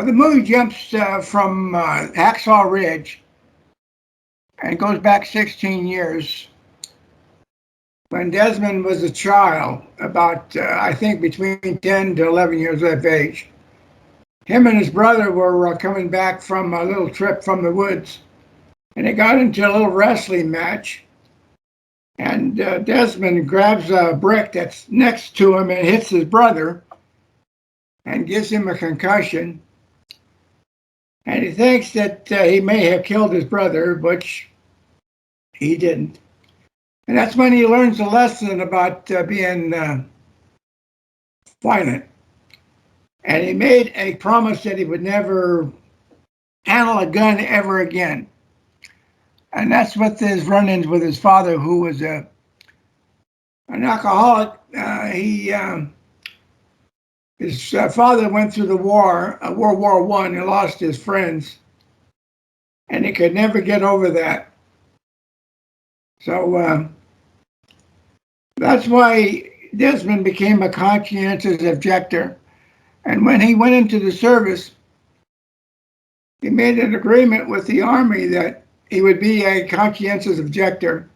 Well, the movie jumps from Hacksaw Ridge and goes back 16 years when Desmond was a child, about, I think, between 10 to 11 years of age. Him and his brother were coming back from a little trip from the woods, and they got into a little wrestling match. And Desmond grabs a brick that's next to him and hits his brother and gives him a concussion. And he thinks that he may have killed his brother, which he didn't. And that's when he learns a lesson about being violent. And he made a promise that he would never handle a gun ever again. And that's what his run-ins with his father, who was an alcoholic. His father went through the war, World War I, and lost his friends. And he could never get over that. So that's why Desmond became a conscientious objector. And when he went into the service, he made an agreement with the Army that he would be a conscientious objector.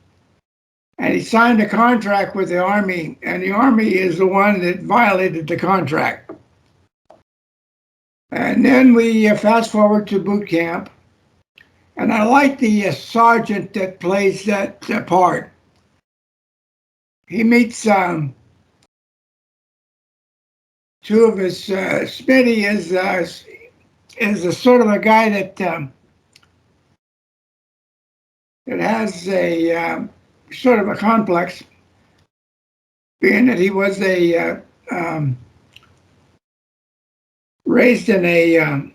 And he signed a contract with the Army, and the Army is the one that violated the contract. And then we fast forward to boot camp. And I like the sergeant that plays that part. He meets two of his, Smitty is a sort of a guy that has a sort of a complex, being that he was raised in a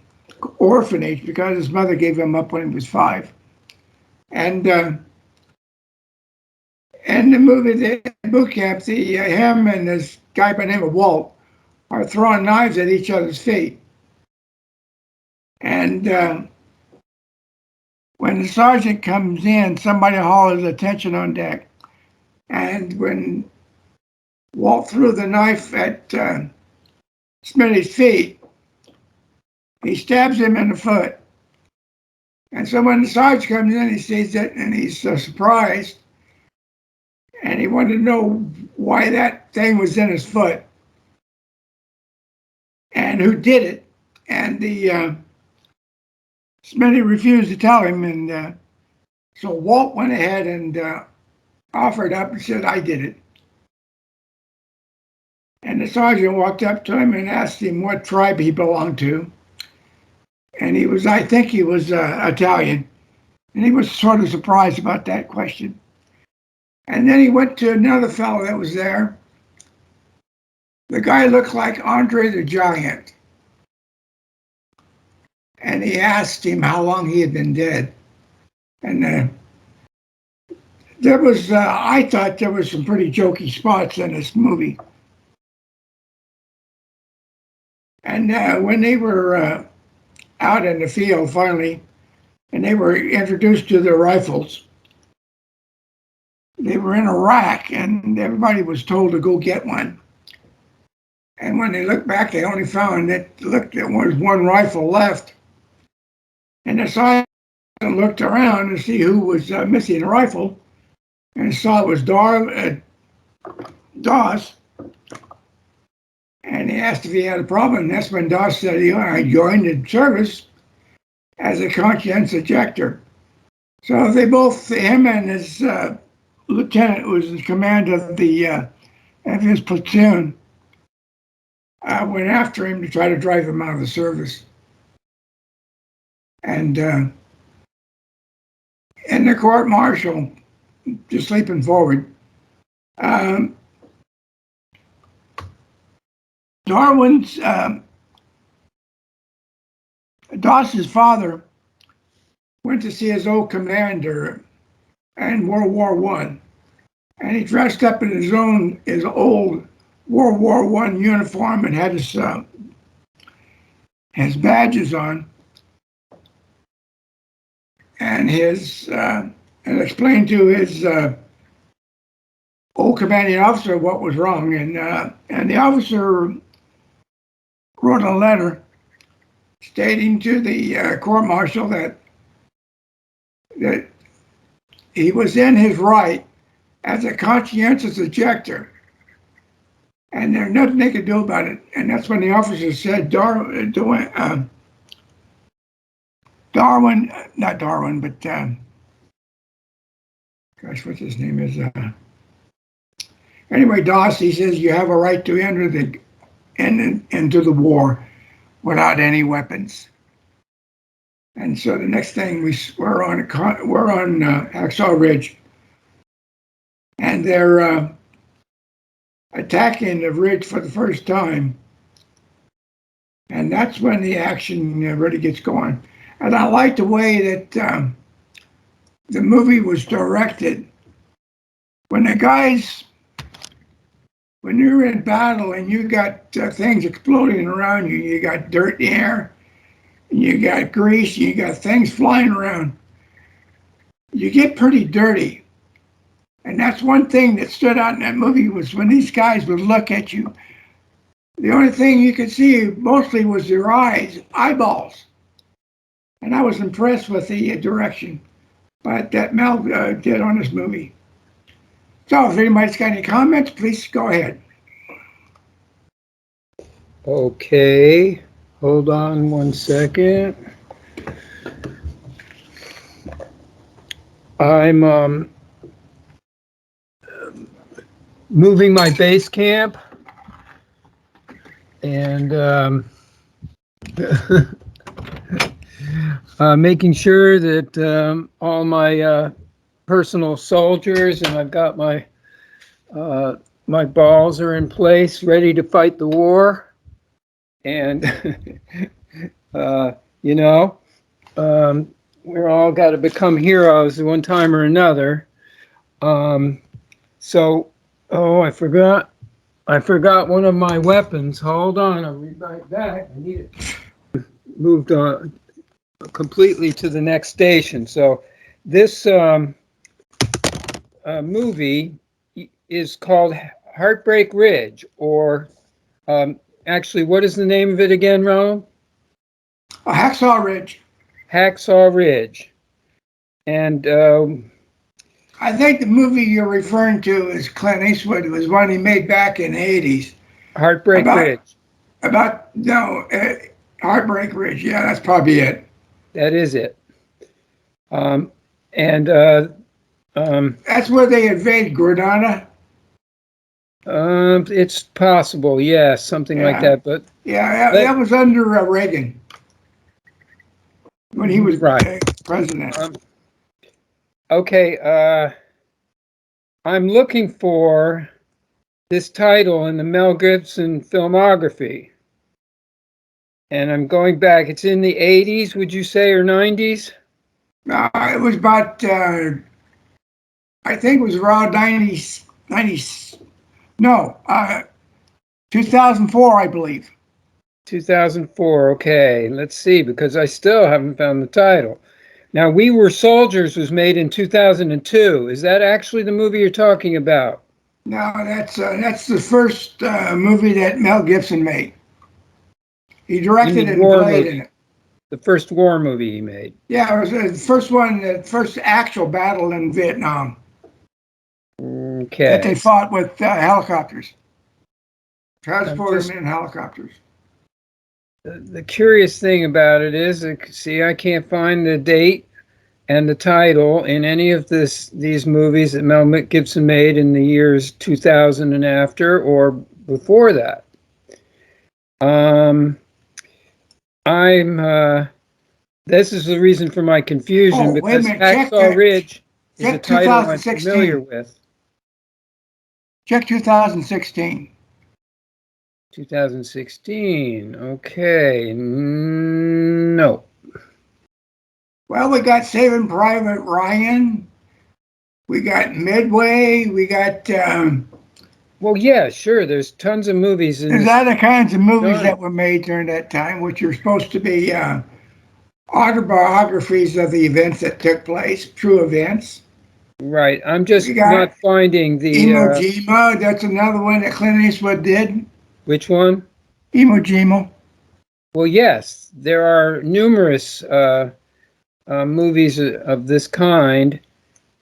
orphanage because his mother gave him up when he was 5. And in the movie, the boot camp, him and this guy by the name of Walt are throwing knives at each other's feet. And when the sergeant comes in, somebody hollers attention on deck. And when Walt threw the knife at Smitty's feet, he stabs him in the foot. And so when the sergeant comes in, he sees it and he's surprised. And he wanted to know why that thing was in his foot and who did it. And the Smitty refused to tell him. And so Walt went ahead and offered up and said, I did it. And the sergeant walked up to him and asked him what tribe he belonged to. And he was, I think he was Italian. And he was sort of surprised about that question. And then he went to another fellow that was there. The guy looked like Andre the Giant. And he asked him how long he had been dead. And there was, I thought there was some pretty jokey spots in this movie. And when they were out in the field finally, and they were introduced to their rifles, they were in a rack and everybody was told to go get one. And when they looked back, they only found that there was one rifle left. And the sergeant looked around to see who was missing a rifle, and saw it was Doss. And he asked if he had a problem. And that's when Doss said, I joined the service as a conscientious objector. So they both, him and his lieutenant, who was in command of his platoon, went after him to try to drive him out of the service. And in the court martial, just leaping forward, Doss's father went to see his old commander in World War I, and he dressed up in his old World War I uniform and had his badges on, and and explained to his old commanding officer what was wrong, and the officer wrote a letter stating to the court martial that he was in his right as a conscientious objector, and there's nothing they could do about it. And that's when the officer said, Darwin, not Darwin, but gosh, what's his name is? Anyway, Doss, he says you have a right to enter into the war without any weapons. And so the next thing we're on Hacksaw Ridge, and they're attacking the ridge for the first time, and that's when the action really gets going. And I like the way that the movie was directed. When you're in battle and you got things exploding around you, you got dirt in the air, and you got grease, you got things flying around, you get pretty dirty. And that's one thing that stood out in that movie, was when these guys would look at you, the only thing you could see mostly was their eyeballs. And I was impressed with the direction that Mel did on this movie. So if anybody's got any comments, please go ahead. Okay, hold on one second. I'm moving my base camp, and making sure that all my personal soldiers, and I've got my my balls are in place, ready to fight the war. And we're all got to become heroes one time or another. I forgot one of my weapons. Hold on, I'll be right back. I need it moved on completely to the next station. So this movie is called Heartbreak Ridge, or actually, what is the name of it again, Ronald? Hacksaw Ridge. Hacksaw Ridge. And I think the movie you're referring to is Clint Eastwood. It was one he made back in the 80s. Heartbreak Ridge. Heartbreak Ridge. Yeah, that's probably it. That is it. That's where they invade Grenada. It's possible, yes, something like that. But that was under Reagan when he was president. Okay, I'm looking for this title in the Mel Gibson filmography, and I'm going back. It's in the 80s, would you say, or 90s? It was about, I think it was around 2004, I believe. 2004, okay. Let's see, because I still haven't found the title. Now, We Were Soldiers was made in 2002. Is that actually the movie you're talking about? No, that's the first movie that Mel Gibson made. He directed and played in it. The first war movie he made. Yeah, it was the first one, the first actual battle in Vietnam. Okay. That they fought with helicopters. Transported them in helicopters. The curious thing about it is, see, I can't find the date and the title in any of these movies that Mel Gibson made in the years 2000 and after, or before that. This is the reason for my confusion, because Hacksaw Ridge is a title I'm familiar with. Check 2016. 2016, okay, no. Well, we got Saving Private Ryan, we got Midway, we got... well, yeah, sure, there's tons of movies. There's other kinds of movies that were made during that time, which are supposed to be autobiographies of the events that took place, true events. Right, I'm just not finding the... Iwo Jima, that's another one that Clint Eastwood did. Which one? Iwo Jima. Well, yes, there are numerous movies of this kind,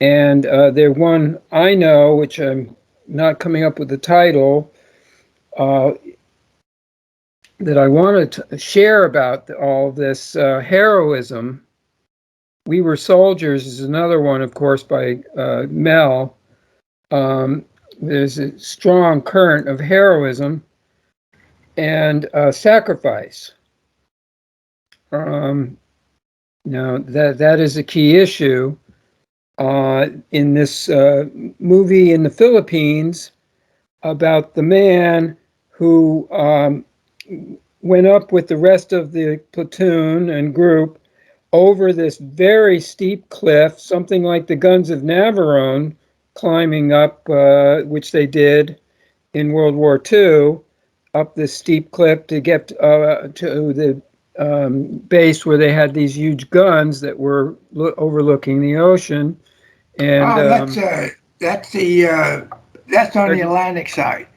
and there's one I know, which I'm not coming up with the title, that I wanted to share about all this heroism. We Were Soldiers is another one, of course, by Mel. There's a strong current of heroism and sacrifice. Now, that is a key issue in this movie in the Philippines about the man who went up with the rest of the platoon and group over this very steep cliff, something like the Guns of Navarone climbing up, which they did in World War II, up this steep cliff to get to the base where they had these huge guns that were overlooking the ocean. And that's on the Atlantic side.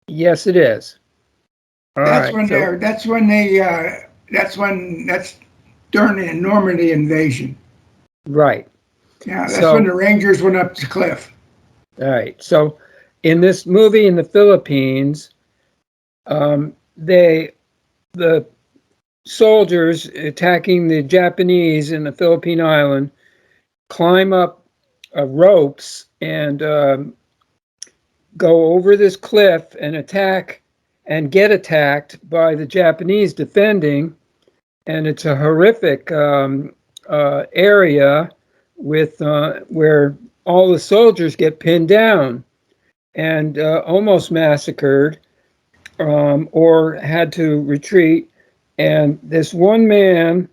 Yes, it is. That's during the Normandy invasion. Right. Yeah, that's when the Rangers went up the cliff. All right. So in this movie in the Philippines, the soldiers attacking the Japanese in the Philippine island climb up ropes and go over this cliff and attack and get attacked by the Japanese defending. And it's a horrific area with where all the soldiers get pinned down and almost massacred or had to retreat. And this one man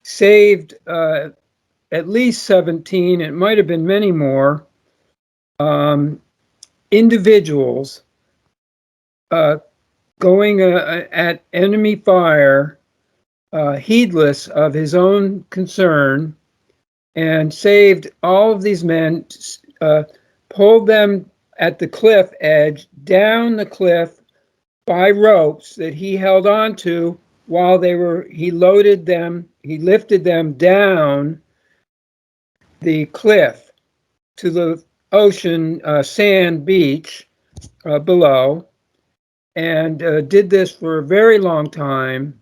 saved at least 17, it might have been many more, individuals going at enemy fire, heedless of his own concern, and saved all of these men, pulled them at the cliff edge down the cliff by ropes that he held on to while he lifted them down the cliff to the ocean sand beach below, and did this for a very long time.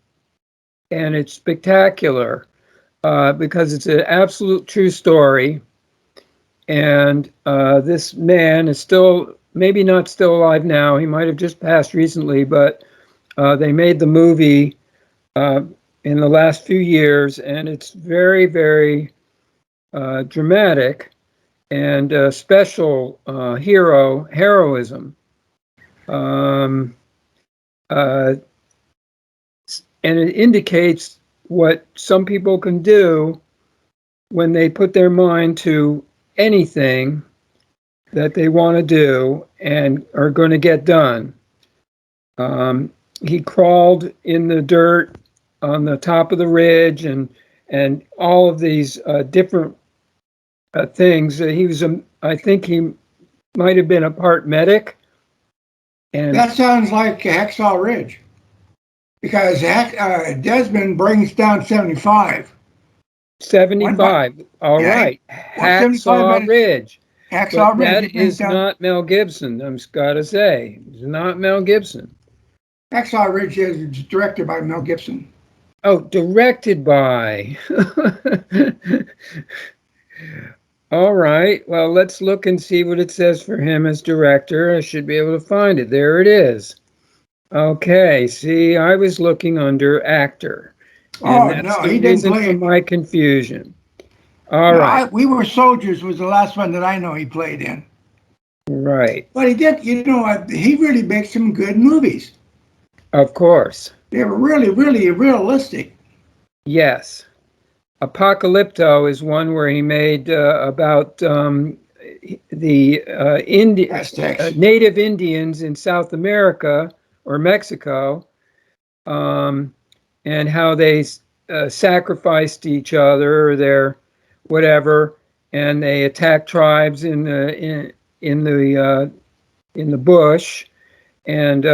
And it's spectacular because it's an absolute true story. And this man is maybe not still alive now. He might have just passed recently, but they made the movie in the last few years, and it's very, very dramatic and special heroism. And it indicates what some people can do when they put their mind to anything that they want to do and are going to get done. He crawled in the dirt on the top of the ridge and all of these different things. I think he might have been a part medic. And that sounds like Hacksaw Ridge, because Desmond brings down 75. 75. All right. Hacksaw Ridge. Hacksaw Ridge. That is not Mel Gibson, I'm got to say. It's not Mel Gibson. Hacksaw Ridge is directed by Mel Gibson. Oh, directed by. All right. Well, let's look and see what it says for him as director. I should be able to find it. There it is. Okay. See, I was looking under actor. And that's the reason for my confusion. All right. We Were Soldiers was the last one that I know he played in. Right. But he did, he really makes some good movies. Of course. They were really, really realistic. Yes. Apocalypto is one where he made about the Native Indians in South America or Mexico, and how they sacrificed each other or their whatever, and they attacked tribes in the bush, and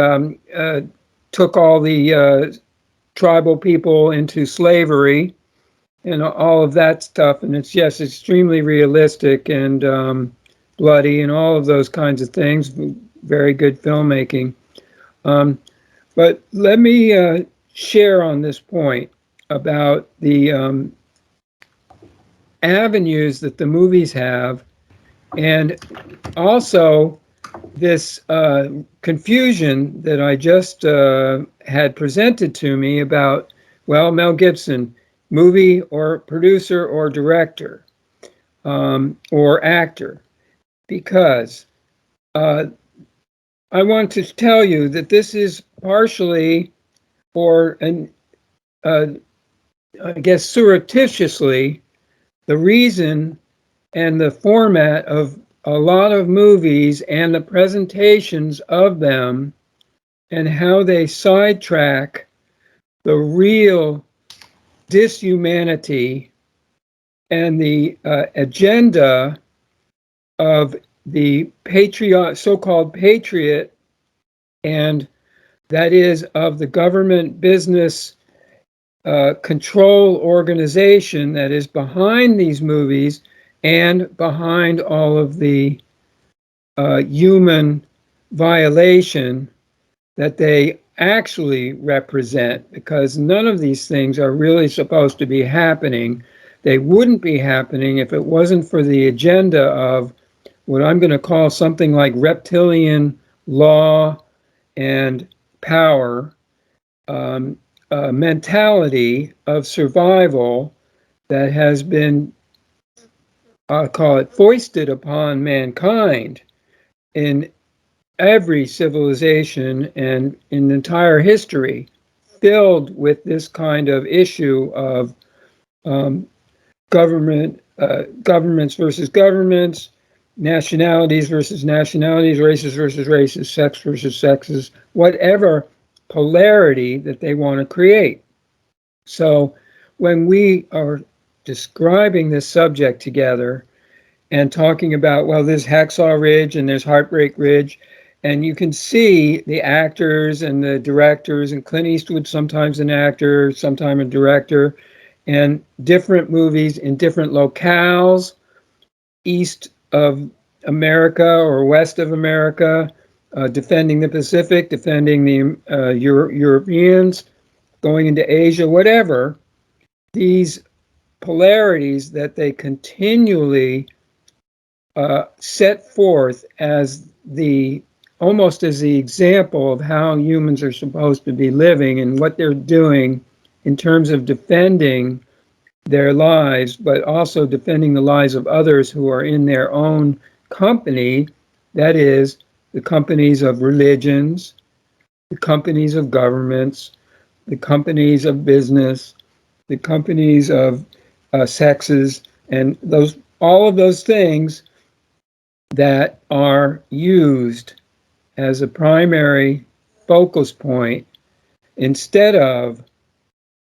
took all the tribal people into slavery and all of that stuff. And it's, yes, extremely realistic and bloody and all of those kinds of things. Very good filmmaking. But let me share on this point about the avenues that the movies have, and also this confusion that I just had presented to me about, well, Mel Gibson, movie or producer or director or actor, because I want to tell you that this is partially, or I guess surreptitiously, the reason and the format of a lot of movies and the presentations of them, and how they sidetrack the real dishumanity and the agenda of the so-called patriot, and that is of the government business control organization that is behind these movies and behind all of the human violation that they actually represent, because none of these things are really supposed to be happening. They wouldn't be happening if it wasn't for the agenda of what I'm going to call something like reptilian law and power, mentality of survival that has been, I'll call it, foisted upon mankind in every civilization and in entire history, filled with this kind of issue of governments versus governments, nationalities versus nationalities, races versus races, sex versus sexes, whatever polarity that they want to create. So when we are describing this subject together and talking about, well, there's Hacksaw Ridge and there's Heartbreak Ridge, and you can see the actors and the directors, and Clint Eastwood, sometimes an actor, sometimes a director, and different movies in different locales, east of America or west of America, defending the Pacific, defending the Europeans, going into Asia, whatever. These polarities that they continually set forth as almost as the example of how humans are supposed to be living and what they're doing in terms of defending their lives, but also defending the lives of others who are in their own company, that is, the companies of religions, the companies of governments, the companies of business, the companies of sexes, and all of those things that are used as a primary focus point instead of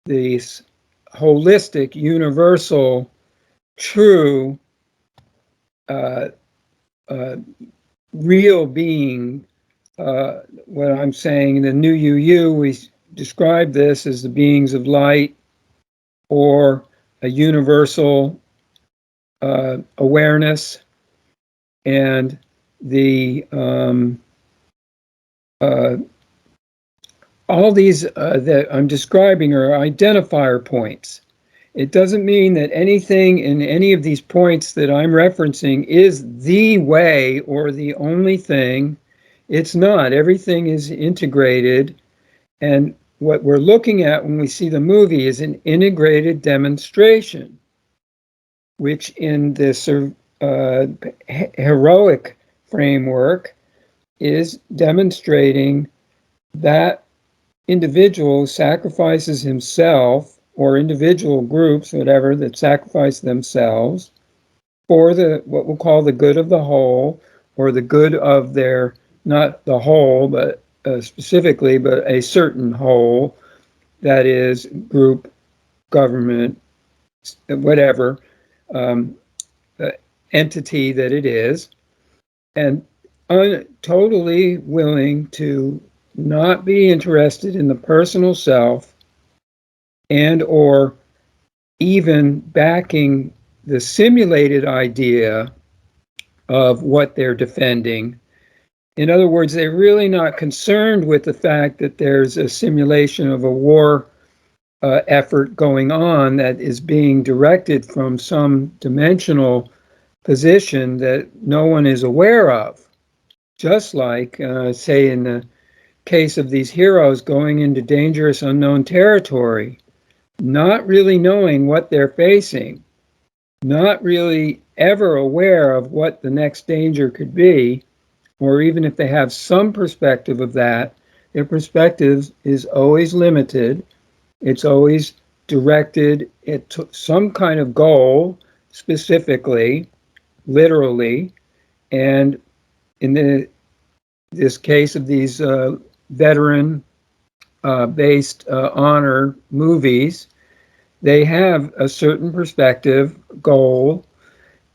this holistic, universal, true, real being. What I'm saying, in the new UU, we describe this as the beings of light, or a universal awareness, and the all these that I'm describing are identifier points. It doesn't mean that anything in any of these points that I'm referencing is the way or the only thing. It's not. Everything is integrated, and what we're looking at when we see the movie is an integrated demonstration, which in this heroic framework is demonstrating that individual sacrifices himself, or individual groups, whatever, that sacrifice themselves for what we'll call the good of the whole, or the good of their, not the whole, but specifically, but a certain whole, that is group, government, whatever entity that it is, and totally willing to not be interested in the personal self, and or even backing the simulated idea of what they're defending. In other words, they're really not concerned with the fact that there's a simulation of a war effort going on that is being directed from some dimensional position that no one is aware of. Just like, say, in the case of these heroes going into dangerous unknown territory, not really knowing what they're facing, not really ever aware of what the next danger could be, or even if they have some perspective of that, their perspective is always limited. It's always directed at some kind of goal, specifically, literally, and in this case of these veteran-based honor movies, they have a certain perspective, goal,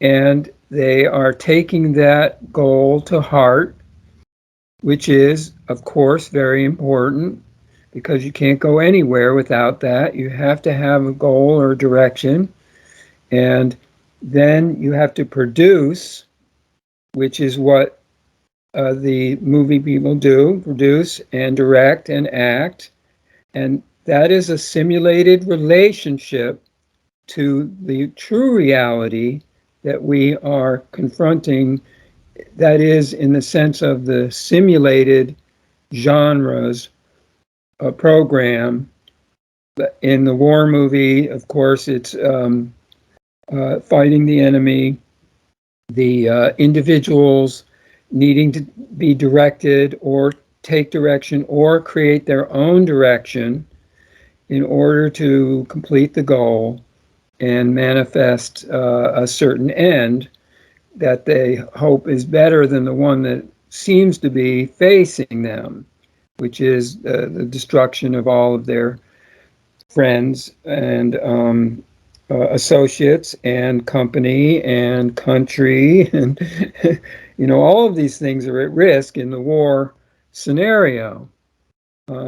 and they are taking that goal to heart, which is, of course, very important because you can't go anywhere without that. You have to have a goal or direction, and then you have to produce, which is what the movie people do, produce and direct and act. And that is a simulated relationship to the true reality that we are confronting, that is, in the sense of the simulated genres program. In the war movie, of course, it's fighting the enemy, the individuals needing to be directed or take direction or create their own direction in order to complete the goal and manifest a certain end that they hope is better than the one that seems to be facing them, which is the destruction of all of their friends and associates and company and country. And, all of these things are at risk in the war scenario.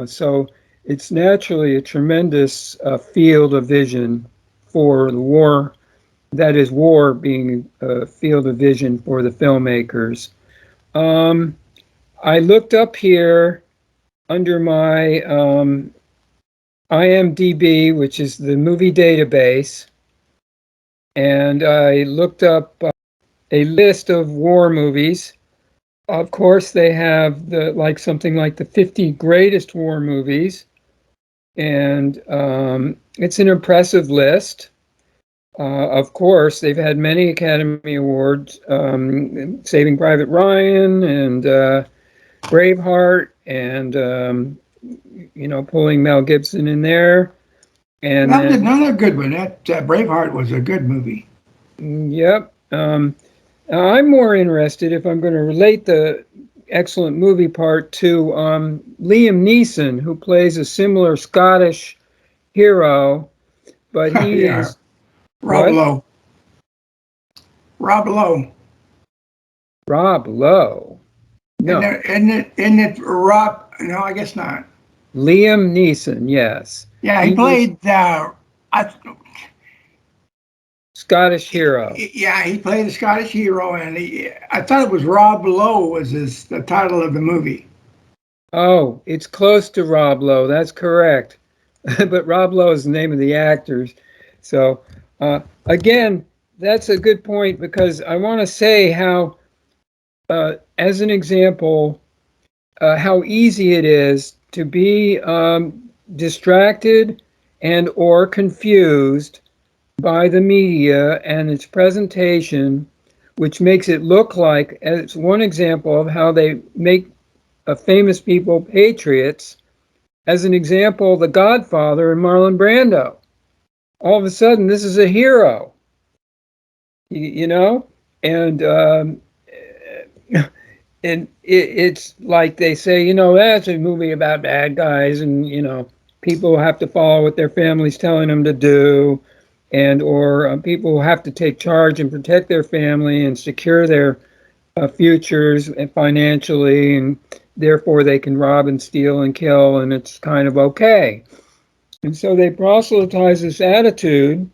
So it's naturally a tremendous field of vision for the war. That is, war being a field of vision for the filmmakers. I looked up here under my IMDb, which is the movie database, and I looked up a list of war movies. Of course, they have something like the 50 greatest war movies, and it's an impressive list. Of course, they've had many Academy Awards, Saving Private Ryan and Braveheart, and pulling Mel Gibson in there. And that was another good one. That Braveheart was a good movie. Yep. I'm more interested, if I'm going to relate the excellent movie part, to Liam Neeson, who plays a similar Scottish hero, but he is Rob Lowe. Rob Lowe. Rob Lowe. No. Isn't it Rob? No, I guess not. Liam Neeson, yes. Yeah, he played Scottish hero. Yeah, he played the Scottish hero, and I thought it was Rob Lowe was the title of the movie. Oh, it's close to Rob Lowe. That's correct. But Rob Lowe is the name of the actors. So, again, that's a good point, because I want to say how, as an example, how easy it is to be distracted and or confused by the media and its presentation, which makes it look like, as one example of how they make famous people patriots, as an example, The Godfather and Marlon Brando. All of a sudden, this is a hero, and and it's like they say, that's a movie about bad guys, and people have to follow what their family's telling them to do, and or people have to take charge and protect their family and secure their futures financially, and therefore they can rob and steal and kill, and it's kind of okay. And so they proselytize this attitude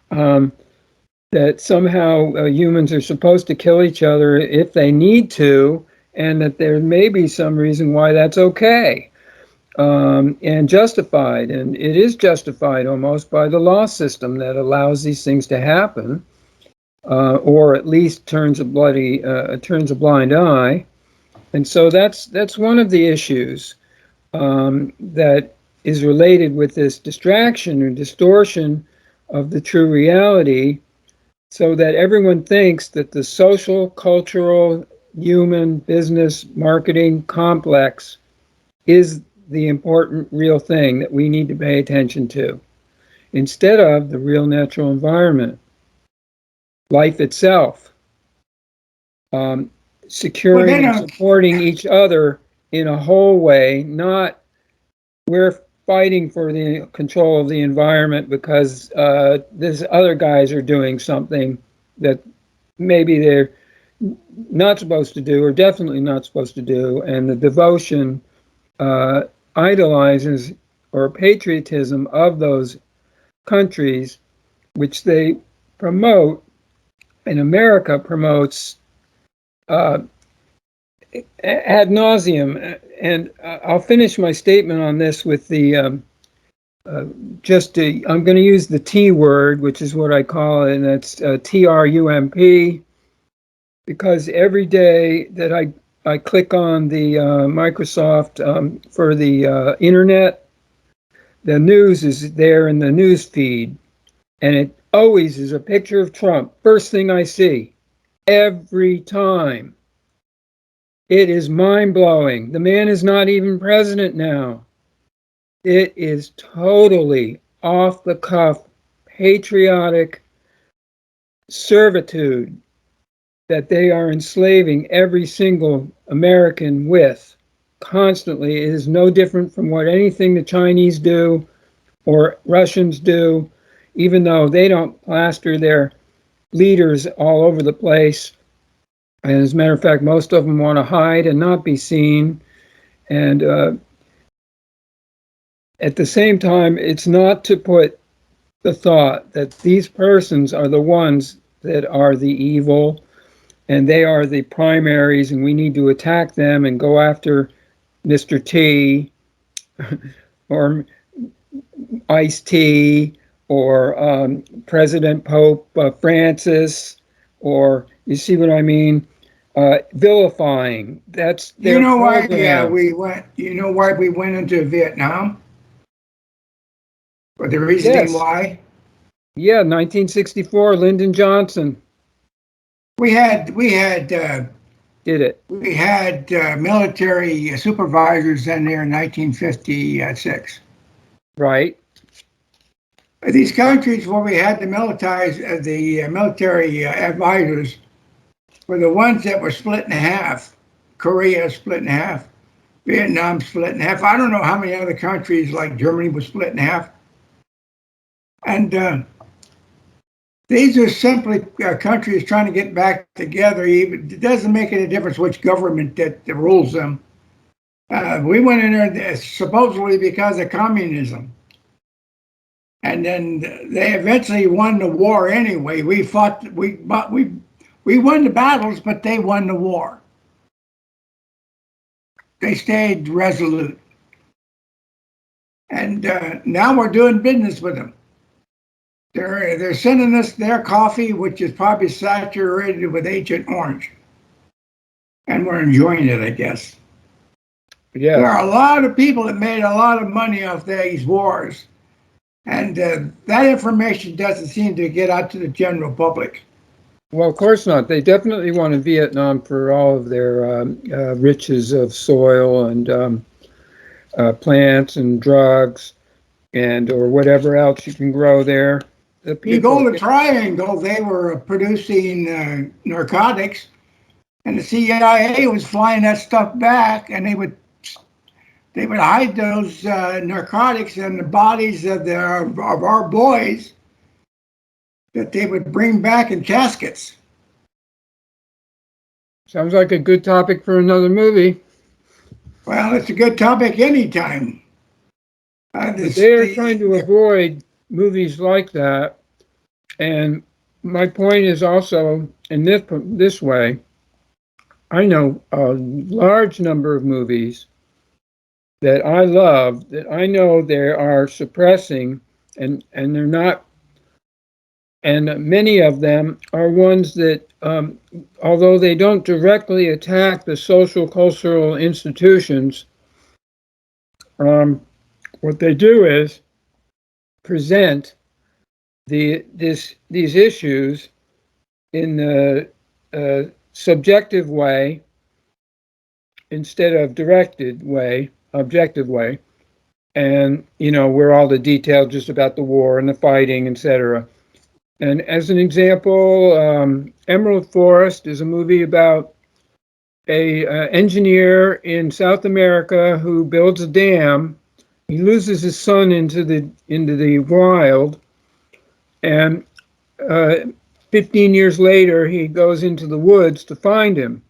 that somehow humans are supposed to kill each other if they need to, and that there may be some reason why that's okay. And justified, and it is justified almost by the law system that allows these things to happen, or at least turns a blind eye. And so that's one of the issues that is related with this distraction or distortion of the true reality, so that everyone thinks that the social, cultural, human, business, marketing complex is the important real thing that we need to pay attention to, instead of the real natural environment, life itself, securing and supporting each other in a whole way, not we're fighting for the control of the environment because these other guys are doing something that maybe they're not supposed to do, or definitely not supposed to do, and the devotion idolizes or patriotism of those countries, which they promote, and America promotes ad nauseum. And I'll finish my statement on this with the I'm going to use the T word, which is what I call it, and that's TRUMP, because every day that I click on the Microsoft for the internet, the news is there in the news feed, and it always is a picture of Trump. First thing I see, every time. It is mind-blowing. The man is not even president now. It is totally off-the-cuff, patriotic servitude that they are enslaving every single American with constantly. It is no different from what anything the Chinese do or Russians do, even though they don't plaster their leaders all over the place. And as a matter of fact, most of them want to hide and not be seen. And at the same time, it's not to put the thought that these persons are the ones that are the evil, and they are the primaries, and we need to attack them and go after Mr. T or Ice-T or President Pope Francis, or you see what I mean? Vilifying. That's their program. You know why we went into Vietnam? Or the reasoning why? Yeah, 1964, Lyndon Johnson. We had did it. We had military supervisors in there in 1956. Right. These countries where we had the military advisors were the ones that were split in half. Korea split in half. Vietnam split in half. I don't know how many other countries like Germany was split in half. And these are simply countries trying to get back together. It doesn't make any difference which government that rules them. We went in there supposedly because of communism. And then they eventually won the war anyway. We won the battles, but they won the war. They stayed resolute. And now we're doing business with them. They're sending us their coffee, which is probably saturated with Agent Orange. And we're enjoying it, I guess. Yeah. There are a lot of people that made a lot of money off these wars. And that information doesn't seem to get out to the general public. Well, of course not. They definitely wanted Vietnam for all of their riches of soil and plants and drugs or whatever else you can grow there. The Golden Triangle, they were producing narcotics, and the CIA was flying that stuff back, and they would hide those narcotics in the bodies of our boys that they would bring back in caskets. Sounds like a good topic for another movie. Well, it's a good topic anytime. But they are trying to avoid movies like that. And my point is also, in this way, I know a large number of movies that I love that I know they are suppressing, and they're not, and many of them are ones that, although they don't directly attack the social cultural institutions, what they do is present these issues in the subjective way instead of directed way, objective way, and where all the detail just about the war and the fighting, etc. And as an example, Emerald Forest is a movie about a engineer in South America who builds a dam. He loses his son into the wild, and 15 years later, he goes into the woods to find him,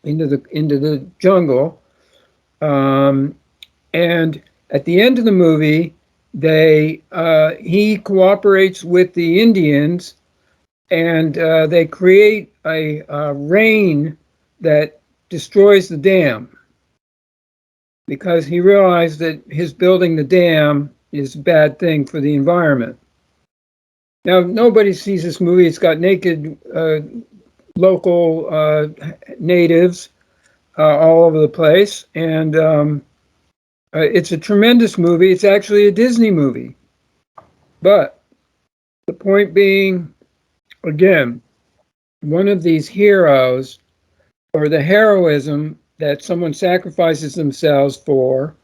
into the jungle. And at the end of the movie, he cooperates with the Indians, and they create a rain that destroys the dam, because he realized that his building the dam is a bad thing for the environment. Now, nobody sees this movie. It's got naked local natives all over the place, and it's a tremendous movie. It's actually a Disney movie. But the point being, again, one of these heroes, or the heroism that someone sacrifices themselves for,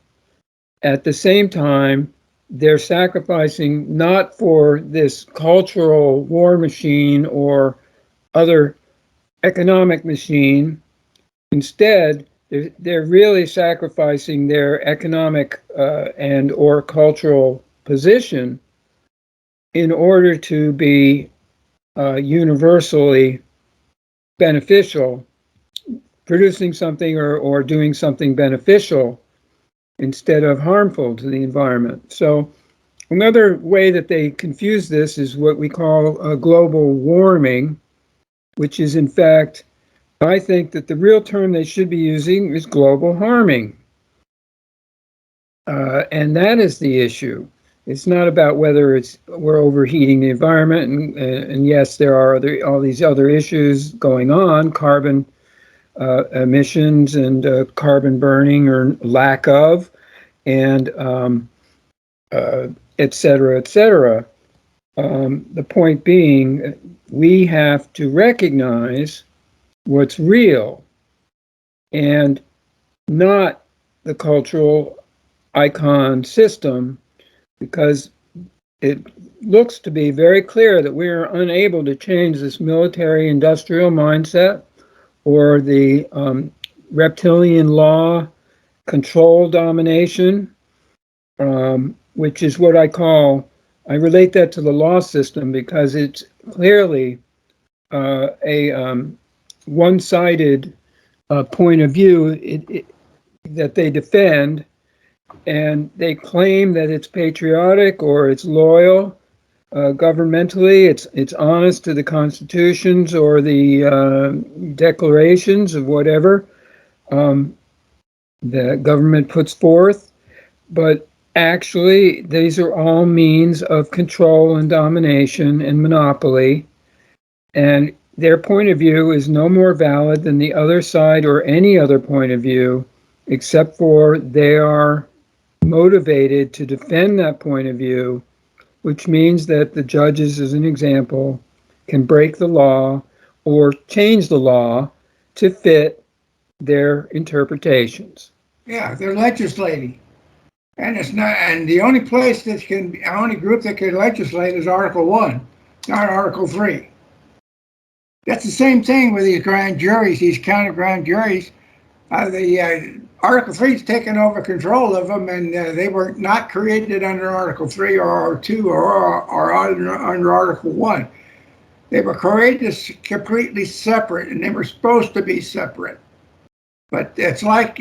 at the same time, they're sacrificing not for this cultural war machine or other economic machine. Instead, they're really sacrificing their economic and or cultural position in order to be universally beneficial, producing something or doing something beneficial instead of harmful to the environment. So another way that they confuse this is what we call global warming, which is, in fact, I think that the real term they should be using is global harming. And that is the issue. It's not about whether we're overheating the environment, and yes, there are all these other issues going on, carbon emissions and carbon burning or lack of, and et cetera, et cetera. The point being, we have to recognize what's real and not the cultural icon system, because it looks to be very clear that we are unable to change this military industrial mindset or the reptilian law control domination, which is what I relate that to the law system, because it's clearly a one-sided point of view that they defend, and they claim that it's patriotic or it's loyal governmentally, it's honest to the constitutions or the declarations of whatever the government puts forth, but actually these are all means of control and domination and monopoly, and their point of view is no more valid than the other side or any other point of view, except for they are motivated to defend that point of view, which means that the judges, as an example, can break the law or change the law to fit their interpretations. Yeah, they're legislating. And it's not, and the only place only group that can legislate is Article 1, not Article 3. That's the same thing with these grand juries, these county grand juries. The Article 3 is taking over control of them, and they were not created under Article 3 or 2 or under Article 1. They were created completely separate, and they were supposed to be separate. But it's like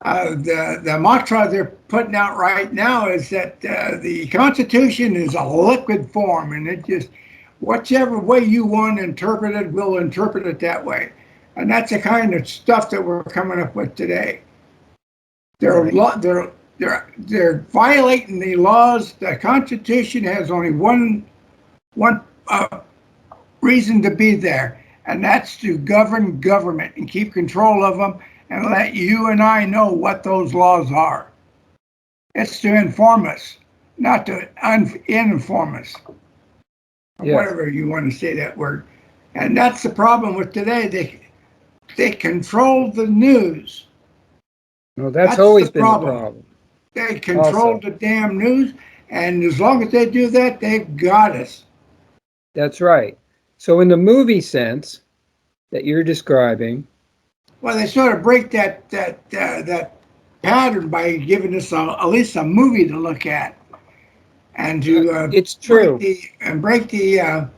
The mantra they're putting out right now is that the Constitution is a liquid form, and it just whichever way you want to interpret it, we'll interpret it that way. And that's the kind of stuff that we're coming up with today. They're violating the laws. The Constitution has only one reason to be there, and that's to govern government and keep control of them and let you and I know what those laws are. It's to inform us, not to uninform us. Yes. Whatever you want to say that word. And that's the problem with today. They control the news. Well, that's always been the problem. They control the damn news, and as long as they do that, they've got us. That's right. So in the movie sense that you're describing, well, they sort of break that pattern by giving us at least a movie to look at, and to it's true, break the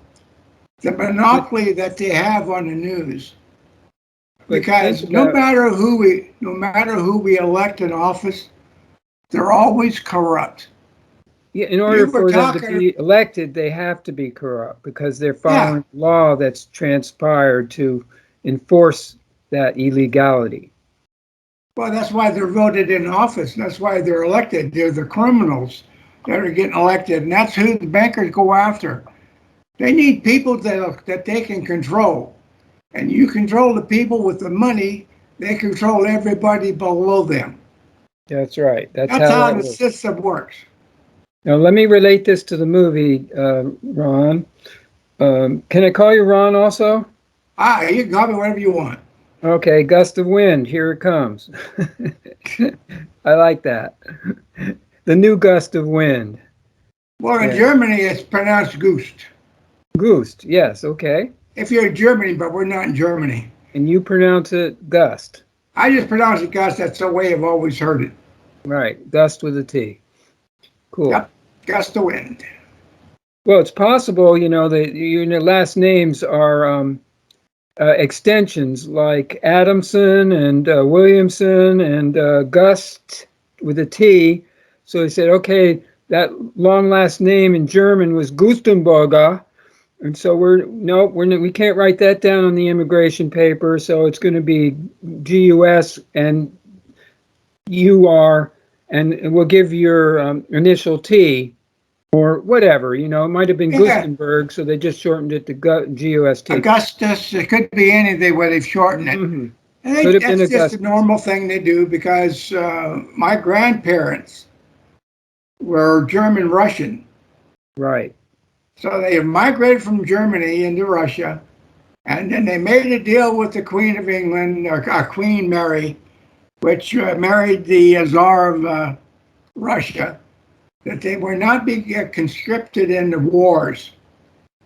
monopoly that they have on the news. Because no matter who we elect in office, they're always corrupt. Yeah, in order for them to be elected, they have to be corrupt because they're following law that's transpired to enforce that illegality. Well, that's why they're voted in office. That's why they're elected. They're the criminals that are getting elected, and that's who the bankers go after. They need people that they can control. And you control the people with the money, they control everybody below them. That's right. That's how the system works. Now, let me relate this to the movie, Ron. Can I call you Ron also? You can call me whatever you want. Okay, gust of wind, here it comes. I like that. The new gust of wind. Well, in Germany, it's pronounced Gust. Gust, yes, okay. If you're in Germany, but we're not in Germany. And you pronounce it Gust. I just pronounce it Gust. That's the way I've always heard it. Right, Gust with a T. Cool. Yep, gust of wind. Well, it's possible, that your last names are extensions like Adamson and Williamson and Gust with a T. So he said, okay, that long last name in German was Gustenberger. And so we can't write that down on the immigration paper. So it's going to be GUS and UR, and we'll give your initial T or whatever. It might have been Gustenberg, so they just shortened it to GUST. Augustus, it could be anything where they've shortened it. Mm-hmm. And that's just a normal thing they do because my grandparents were German-Russian. Right. So they migrated from Germany into Russia, and then they made a deal with the Queen of England, Queen Mary, which married the Tsar of Russia, that they were not be conscripted in the wars.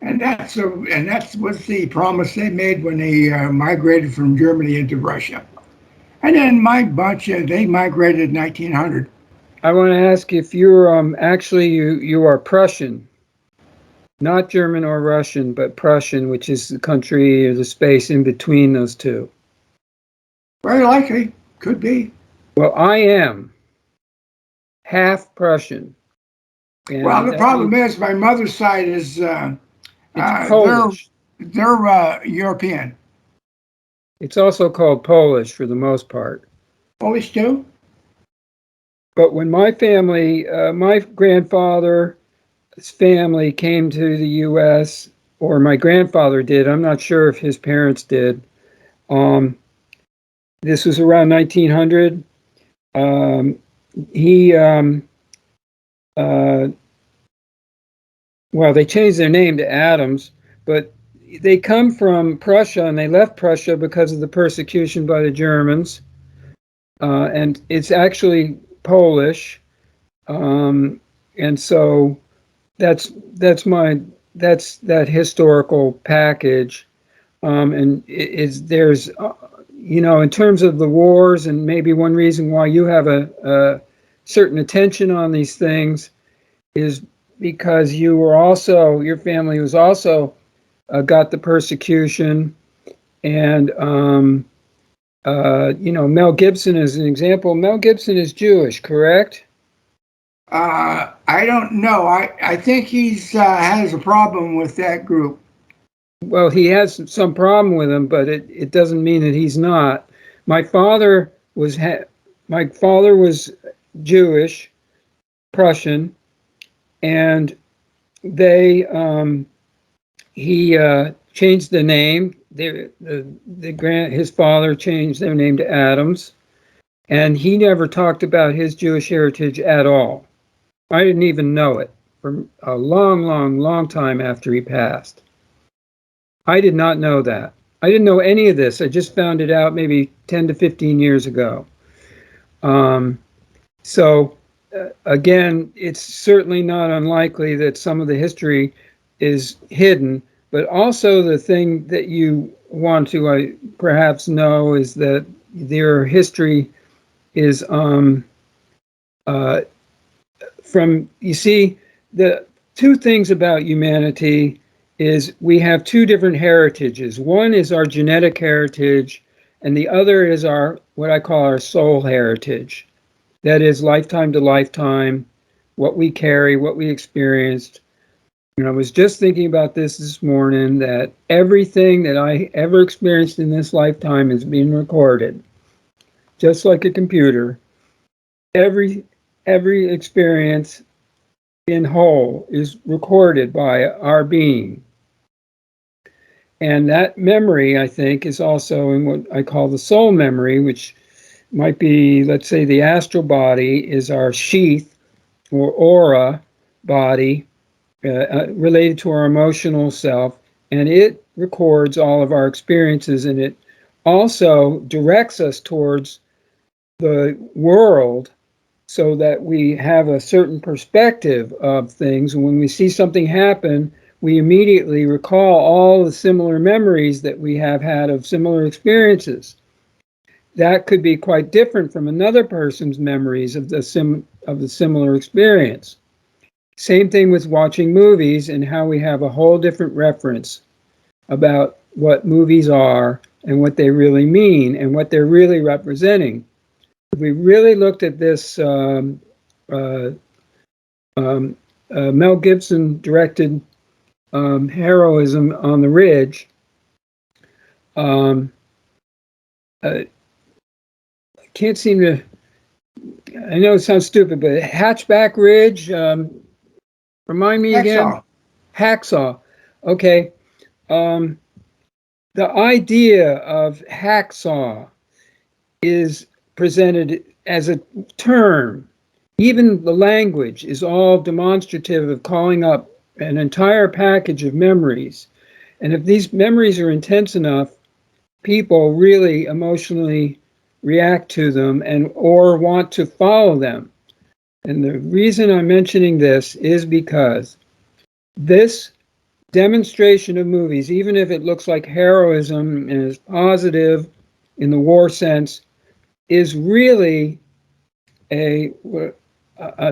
And that was the promise they made when they migrated from Germany into Russia. And then my bunch, they migrated in 1900. I want to ask if you're actually you are Prussian. Not German or Russian, but Prussian, which is the country or the space in between those two. Very likely. Could be. Well, I am half Prussian. Well, the problem is my mother's side is Polish. They're European. It's also called Polish for the most part. Polish too? But when my family, my grandfather's family came to the U.S., or my grandfather did, I'm not sure if his parents did. This was around 1900. Well, they changed their name to Adams, but they come from Prussia, and they left Prussia because of the persecution by the Germans. And it's actually Polish. And so that's that historical package. And there's in terms of the wars, and maybe one reason why you have a certain attention on these things is because your family was also got the persecution, and Mel Gibson is an example. Mel Gibson is Jewish, correct? I don't know. I think he's has a problem with that group. Well, he has some problem with them, but it doesn't mean that he's not. My father was Jewish, Prussian, and he changed the name. His father changed their name to Adams, and he never talked about his Jewish heritage at all. I didn't even know it for a long, long, long time after he passed. I did not know that. I didn't know any of this. I just found it out maybe 10 to 15 years ago. Again, it's certainly not unlikely that some of the history is hidden, but also the thing that you want to perhaps know is that their history is you see, the two things about humanity is we have two different heritages. One is our genetic heritage, and the other is what I call our soul heritage. That is lifetime to lifetime, what we carry, what we experienced. And I was just thinking about this morning, that everything that I ever experienced in this lifetime is being recorded, just like a computer. Every experience in whole is recorded by our being. And that memory, I think, is also in what I call the soul memory, which might be, let's say, the astral body is our sheath or aura body related to our emotional self, and it records all of our experiences, and it also directs us towards the world so that we have a certain perspective of things. And when we see something happen, we immediately recall all the similar memories that we have had of similar experiences. That could be quite different from another person's memories of the similar experience. Same thing with watching movies and how we have a whole different reference about what movies are and what they really mean and what they're really representing. If we really looked at this Mel Gibson directed Heroism on the Ridge, I can't seem to, I know it sounds stupid, but Hatchback Ridge, remind me again? Hacksaw. Okay. The idea of hacksaw is presented as a term. Even the language is all demonstrative of calling up an entire package of memories. And if these memories are intense enough, people really emotionally react to them or want to follow them. And the reason I'm mentioning this is because this demonstration of movies, even if it looks like heroism and is positive in the war sense, is really a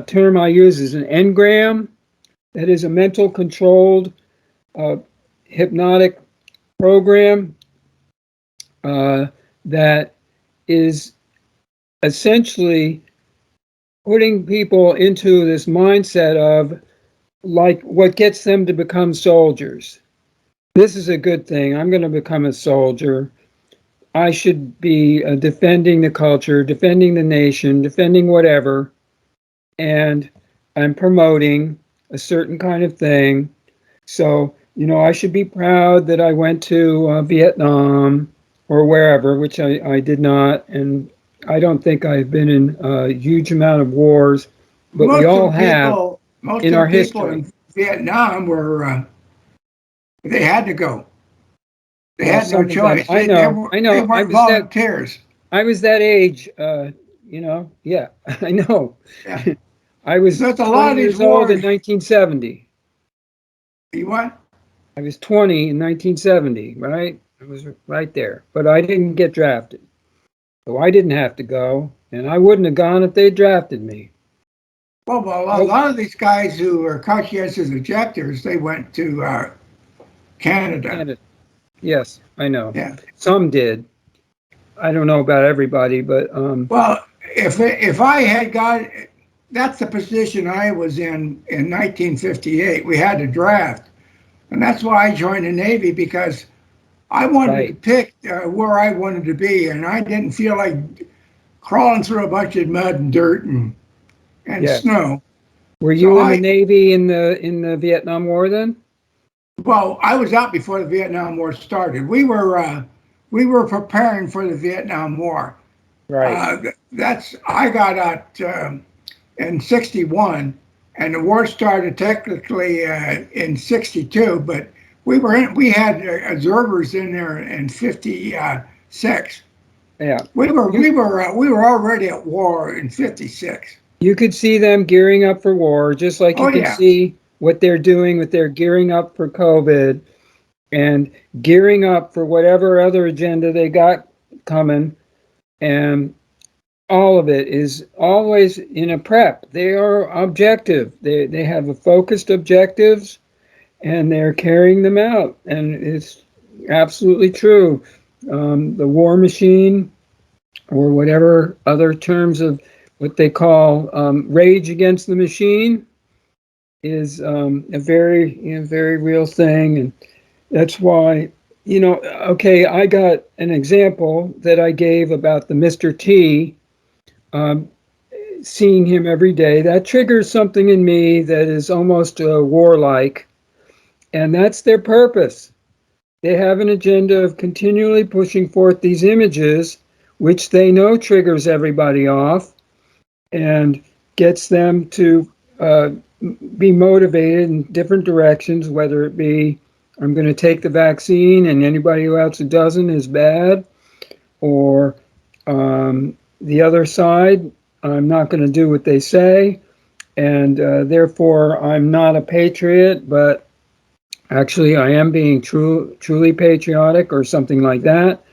term I use is an engram. That is a mental controlled hypnotic program that is essentially putting people into this mindset of like what gets them to become soldiers. This is a good thing. I'm going to become a soldier. I should be defending the culture, defending the nation, defending whatever. And I'm promoting a certain kind of thing. So, I should be proud that I went to Vietnam or wherever, which I did not. And I don't think I've been in a huge amount of wars, but we all have in our history. In Vietnam were, they had to go. They had no choice. I know. They weren't volunteers. I was that age, yeah, I know. Yeah. I was 20 years old in 1970. You what? I was 20 in 1970, right? I was right there. But I didn't get drafted. So I didn't have to go, and I wouldn't have gone if they drafted me. Well, a lot of these guys who are conscientious objectors, they went to Canada. Yes, I know. Yeah. Some did. I don't know about everybody, but Well, if I had got, that's the position I was in 1958. We had to draft, and that's why I joined the Navy, because I wanted to right. pick where I wanted to be, and I didn't feel like crawling through a bunch of mud and dirt and Yes. snow. Were So you in the Navy in the Vietnam War then? well, I was out before the Vietnam War started. We were preparing for the Vietnam War. Right. That's I got out in '61, and the war started technically in '62. But we had observers in there in '56. Yeah. You We were already at war in '56. you could see them gearing up for war, just like Oh you can yeah, see what they're doing with their gearing up for COVID and gearing up for whatever other agenda they got coming. And all of it is always in a prep. They are objective. They have a focused objectives and they're carrying them out. And it's absolutely true. The war machine, or whatever other terms of what they call rage against the machine, is a very real thing. And that's why, okay, I got an example that I gave about the Mr. T. Um, Seeing him every day, that triggers something in me that is almost warlike, and that's their purpose. They have an agenda of continually pushing forth these images, which they know triggers everybody off and gets them to uh, be motivated in different directions, whether it be, I'm going to take the vaccine and anybody else who doesn't is bad, or the other side, I'm not going to do what they say, and therefore I'm not a patriot, but actually I am being truly patriotic, or something like that.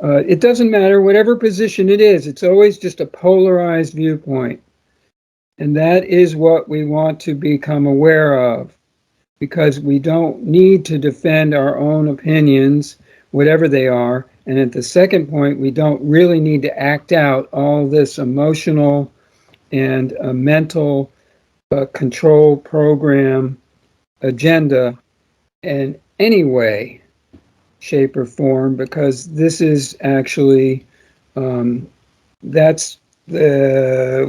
It doesn't matter, whatever position it is, it's always just a polarized viewpoint. And that is what we want to become aware of, because we don't need to defend our own opinions, whatever they are. And at the second point, we don't really need to act out all this emotional and mental control program agenda in any way, shape, or form, because this is actually, that's there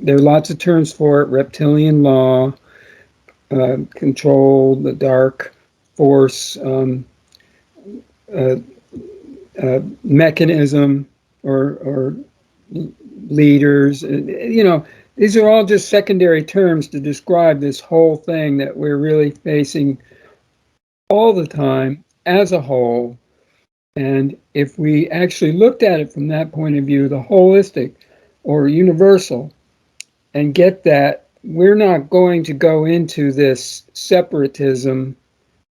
are lots of terms for it: reptilian law, control, the dark force, uh, mechanism, or leaders. These are all just secondary terms to describe this whole thing that we're really facing all the time as a whole. And if we actually looked at it from that point of view, the holistic or universal, and get that we're not going to go into this separatism,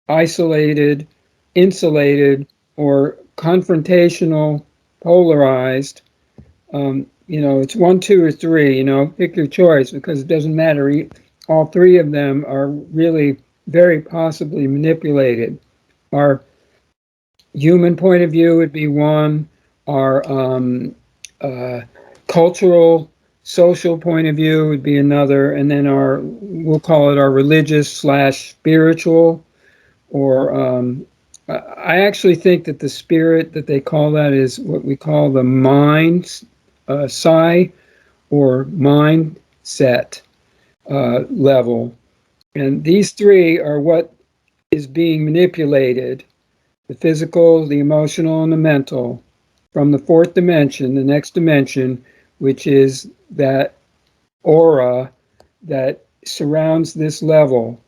isolated, insulated, or confrontational, polarized. It's one, two, or three. Pick your choice, because it doesn't matter. All three of them are really very possibly manipulated. Our human point of view would be one. Our cultural, social point of view would be another, and then we'll call it our religious slash spiritual, or I actually think that the spirit that they call that is what we call the mind, psi, or mindset level. And these three are what is being manipulated: the physical, the emotional, and the mental, from the fourth dimension, the next dimension, which is that aura that surrounds this level,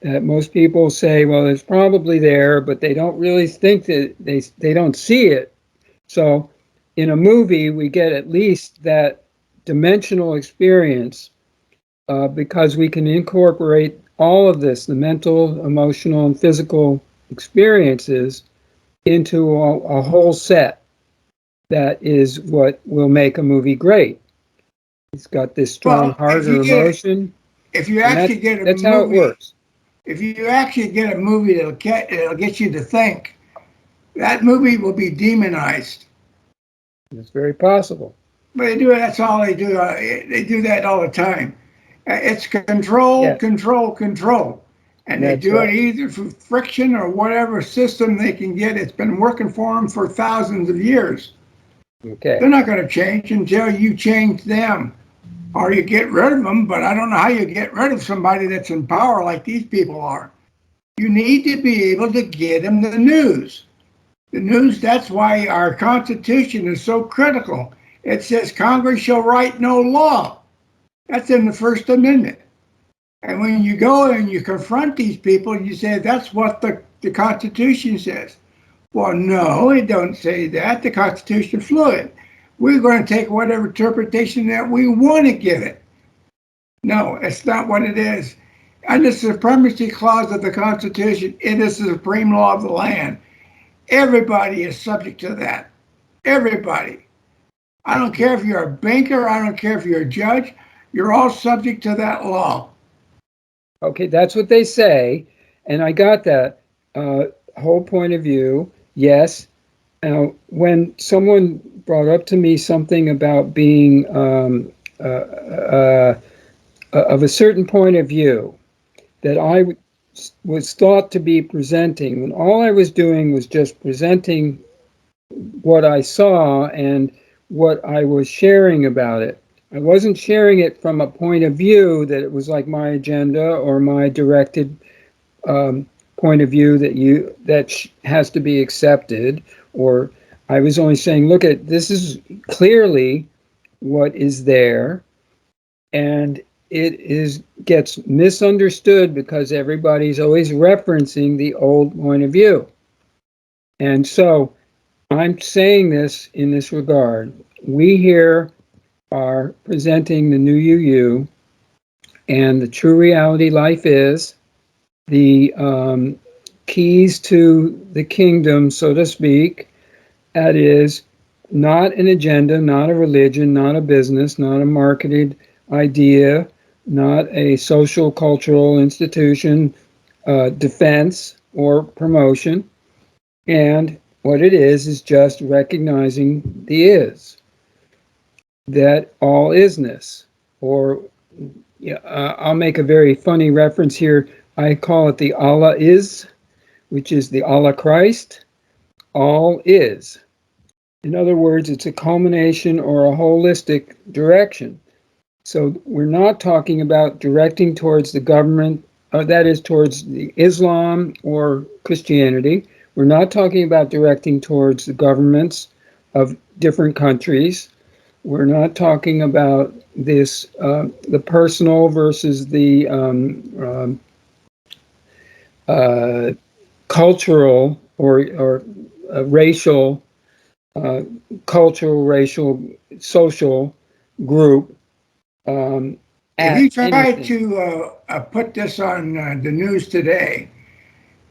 that most people say, well, it's probably there, but they don't really think that they don't see it. So in a movie, we get at least that dimensional experience, because we can incorporate all of this, the mental, emotional, and physical experiences, into a whole set. That is what will make a movie great. It's got this strong well, heart or emotion, if you and actually get a that's how it movie, works. if you actually get a movie that'll get you to think, that movie will be demonized. It's very possible. But they do. That's all they do. They do that all the time. It's control, Yes, control, control. And they that's do it right. either through friction or whatever system they can get. It's been working for them for thousands of years. Okay. They're not going to change until you change them or you get rid of them. But I don't know how you get rid of somebody that's in power like these people are. You need to be able to get them the news. The news, that's why our Constitution is so critical. It says Congress shall write no law. That's in the First Amendment. And when you go and you confront these people, you say, that's what the Constitution says. Well, no, it don't say that. The Constitution is fluid. We're going to take whatever interpretation that we want to give it. No, it's not what it is. Under the supremacy clause of the Constitution, it is the supreme law of the land. Everybody is subject to that. Everybody. I don't care if you're a banker, I don't care if you're a judge, you're all subject to that law. Okay, that's what they say, and I got that whole point of view. Yes. Now, when someone brought up to me something about being of a certain point of view that I was thought to be presenting, when all I was doing was just presenting what I saw and what I was sharing about it. I wasn't sharing it from a point of view that it was like my agenda or my directed point of view that has to be accepted. Or I was only saying, look at this is clearly what is there, and it gets misunderstood because everybody's always referencing the old point of view. And so I'm saying this in this regard. We here are presenting the new UU, and the true reality life is the keys to the kingdom, so to speak. That is not an agenda, not a religion, not a business, not a marketed idea, not a social cultural institution, defense or promotion. And what it is just recognizing the is, that all isness. Or I'll make a very funny reference here. I call it the Allah is, which is the Allah Christ. All is. In other words, it's a culmination or a holistic direction. So we're not talking about directing towards the government, that is towards the Islam or Christianity. We're not talking about directing towards the governments of different countries. We're not talking about this, the personal versus the cultural or racial, cultural, racial, social group. If you try Anything. to put this on the news today,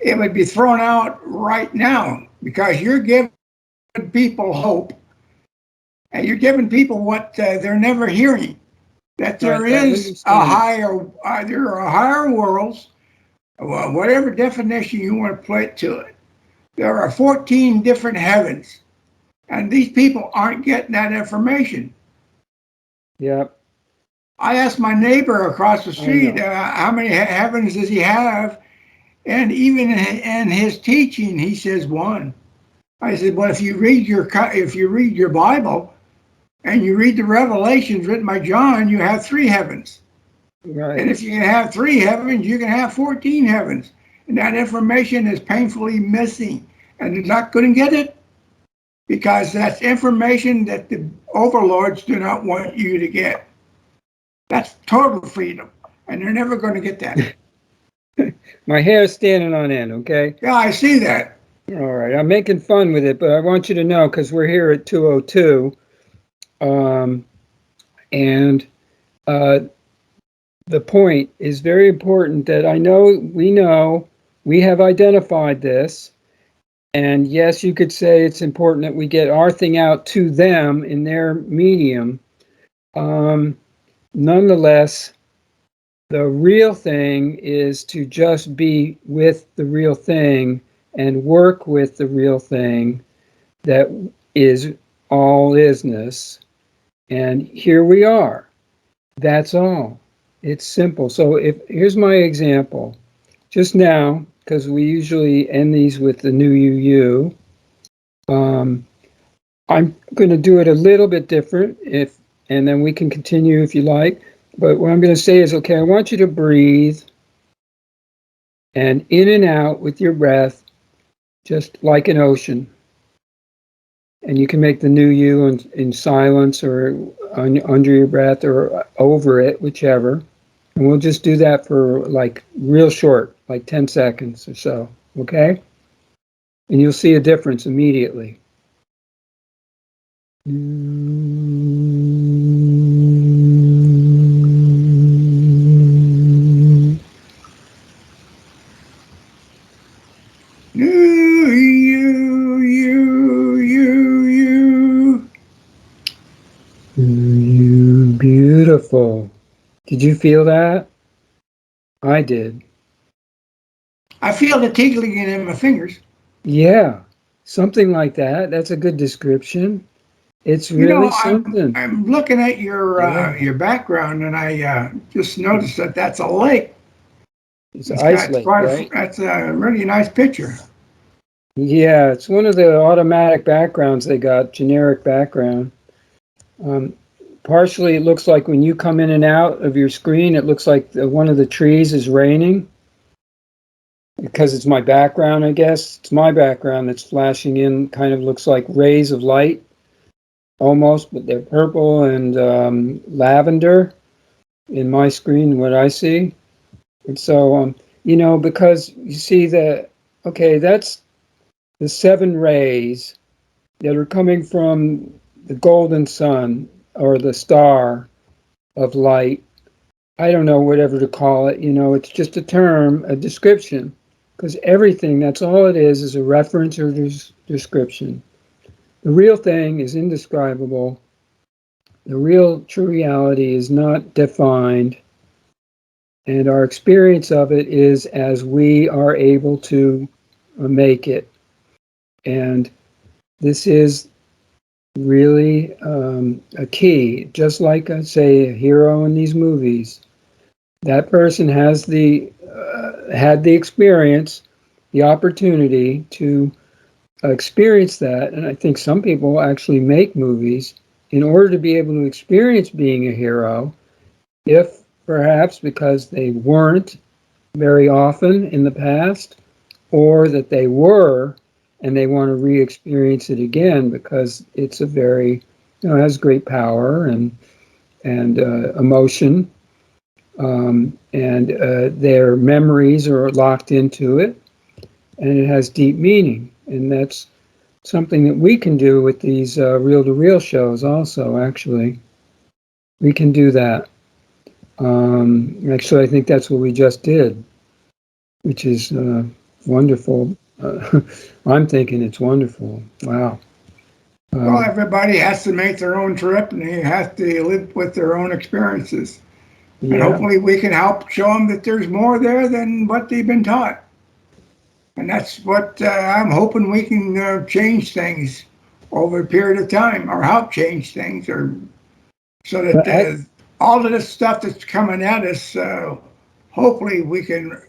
it would be thrown out right now because you're giving people hope and you're giving people what they're never hearing, that there is a higher, there are higher worlds, whatever definition you want to put to it. There are 14 different heavens, and these people aren't getting that information. Yep. I asked my neighbor across the street how many heavens does he have, and even in his teaching, he says one. I said, well, if you read your Bible and you read the Revelations written by John, you have 3 heavens. Right. And if you can have 3 heavens, you can have 14 heavens. And that information is painfully missing, and they're not going to get it because that's information that the overlords do not want you to get. That's total freedom, and they're never going to get that. My hair's standing on end, okay? Yeah, I see that. All right, I'm making fun with it, but I want you to know, because we're here at 2:02, and the point is very important that we have identified this, and yes, you could say it's important that we get our thing out to them in their medium. Nonetheless, the real thing is to just be with the real thing and work with the real thing that is all isness, and here we are. That's all. It's simple. So here's my example. Just now, because we usually end these with the new you, I'm going to do it a little bit different, and then we can continue if you like. But what I'm going to say is, okay, I want you to breathe and in and out with your breath, just like an ocean. And you can make the new you in silence or under your breath or over it, whichever. And we'll just do that for like real short, like 10 seconds or so, okay? And you'll see a difference immediately. You beautiful. Did you feel that? I did. I feel the tingling in my fingers. Yeah, something like that. That's a good description. It's You really know, something. I'm looking at Yeah. your background, and I just noticed that that's a lake. It's an ice lake, right? That's a really nice picture. Yeah, it's one of the automatic backgrounds they got, generic background. Partially, it looks like when you come in and out of your screen, it looks like one of the trees is raining. Because it's my background, I guess. It's my background that's flashing in, kind of looks like rays of light, almost, but they're purple and lavender in my screen, what I see. And so, because you see that's the 7 rays that are coming from the golden sun or the star of light. I don't know whatever to call it, it's just a term, a description. Because everything, that's all it is a reference or description. The real thing is indescribable. The real true reality is not defined. And our experience of it is as we are able to make it. And this is really a key. Just like I say, a hero in these movies. That person has had the experience, the opportunity to experience that. And I think some people actually make movies in order to be able to experience being a hero, if perhaps because they weren't very often in the past, or that they were and they want to re-experience it again because it's a very, it has great power and emotion. Their memories are locked into it, and it has deep meaning. And that's something that we can do with these reel-to-reel shows also, actually. We can do that. Actually, I think that's what we just did, which is wonderful. I'm thinking it's wonderful. Wow. Well, everybody has to make their own trip, and they have to live with their own experiences. And Yeah. hopefully we can help show them that there's more there than what they've been taught. And that's what I'm hoping we can change things over a period of time, or help change things, or so that all of this stuff that's coming at us, hopefully we can